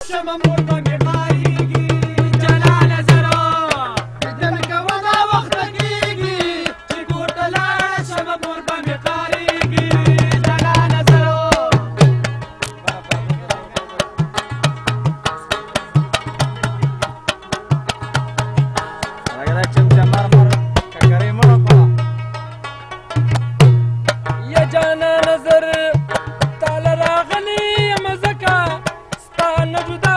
شمه مور به مې مایېږي جلاله زرو لیدل کوه ناوخته کېږي چې کور ته لاړه شمه مور به مې قارېږي جلاله زرو یا جانا نظر تاله راغلی یم ځکه ستا نه جدا